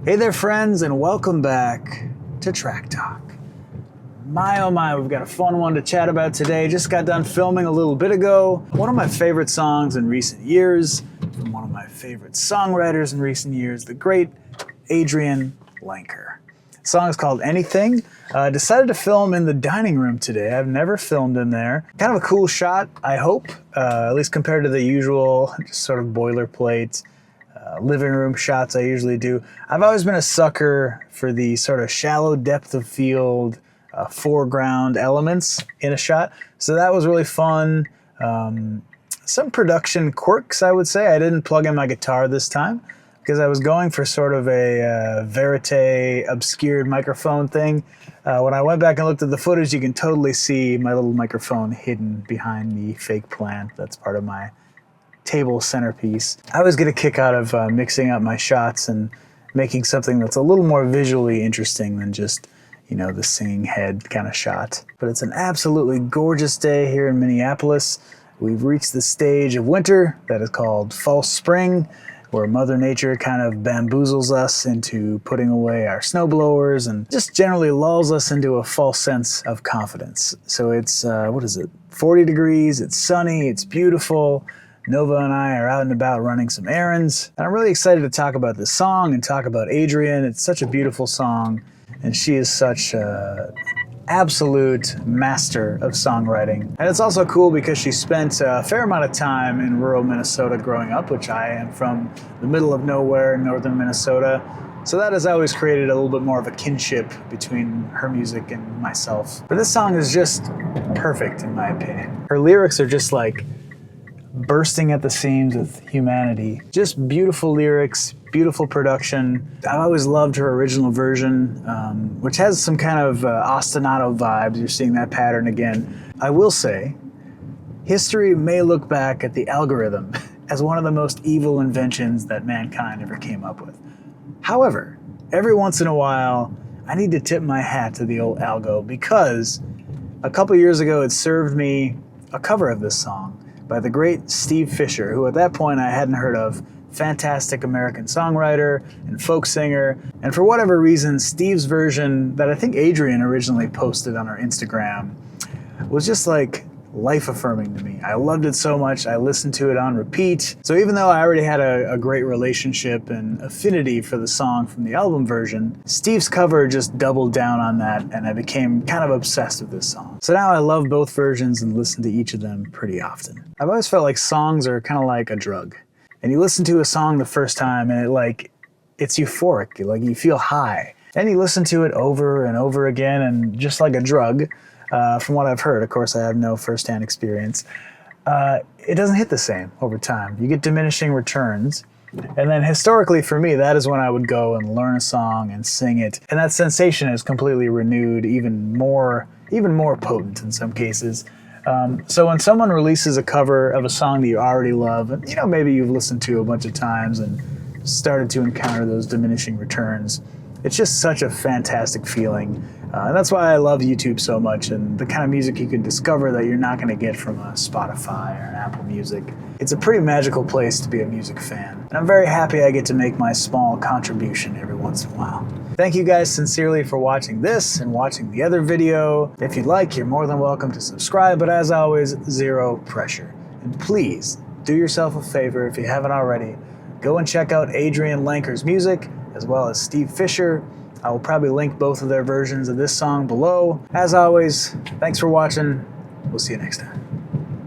Hey there, friends, and welcome back to Track Talk. My oh my, we've got a fun one to chat about today. Just got done filming a little bit ago. One of my favorite songs in recent years, from one of my favorite songwriters in recent years, the great Adrianne Lenker. The song is called Anything. Decided to film in the dining room today. I've never filmed in there. Kind of a cool shot, I hope, at least compared to the usual just sort of boilerplate living room shots I usually do. I've always been a sucker for the sort of shallow depth of field, foreground elements in a shot. So that was really fun. Some production quirks, I would say. I didn't plug in my guitar this time because I was going for sort of a verite obscured microphone thing. When I went back and looked at the footage, you can totally see my little microphone hidden behind the fake plant. That's part of my table centerpiece. I always get a kick out of mixing up my shots and making something that's a little more visually interesting than just, you know, the singing head kind of shot. But it's an absolutely gorgeous day here in Minneapolis. We've reached the stage of winter that is called false spring, where Mother Nature kind of bamboozles us into putting away our snowblowers and just generally lulls us into a false sense of confidence. So it's, 40 degrees, it's sunny, it's beautiful. Nova and I are out and about running some errands. And I'm really excited to talk about this song and talk about Adrianne. It's such a beautiful song, and she is such an absolute master of songwriting. And it's also cool because she spent a fair amount of time in rural Minnesota growing up, which I am from the middle of nowhere in northern Minnesota. So that has always created a little bit more of a kinship between her music and myself. But this song is just perfect in my opinion. Her lyrics are just like bursting at the seams with humanity. Just beautiful lyrics, beautiful production. I've always loved her original version, which has some kind of ostinato vibes. You're seeing that pattern again. I will say, history may look back at the algorithm as one of the most evil inventions that mankind ever came up with. However, every once in a while, I need to tip my hat to the old algo because a couple years ago it served me a cover of this song by the great Steve Fisher, who at that point I hadn't heard of. Fantastic American songwriter and folk singer. And for whatever reason, Steve's version that I think Adrianne originally posted on her Instagram was just like life-affirming to me. I loved it so much. I listened to it on repeat. So even though I already had a great relationship and affinity for the song from the album version, Steve's cover just doubled down on that, and I became kind of obsessed with this song. So now I love both versions and listen to each of them pretty often. I've always felt like songs are kind of like a drug. And you listen to a song the first time and it's euphoric, like you feel high. And you listen to it over and over again, and just like a drug, from what I've heard, of course I have no firsthand experience, it doesn't hit the same over time. You get diminishing returns. And then historically for me, that is when I would go and learn a song and sing it. And that sensation is completely renewed, even more potent in some cases. So when someone releases a cover of a song that you already love, and you know, maybe you've listened to a bunch of times and started to encounter those diminishing returns, it's just such a fantastic feeling. And that's why I love YouTube so much, and the kind of music you can discover that you're not going to get from a Spotify or an Apple Music. It's a pretty magical place to be a music fan. And I'm very happy I get to make my small contribution every once in a while. Thank you guys sincerely for watching this and watching the other video. If you'd like, you're more than welcome to subscribe, but as always, zero pressure. And please do yourself a favor if you haven't already. Go and check out Adrianne Lenker's music, as well as Steve Fisher. I will probably link both of their versions of this song below. As always, thanks for watching. We'll see you next time.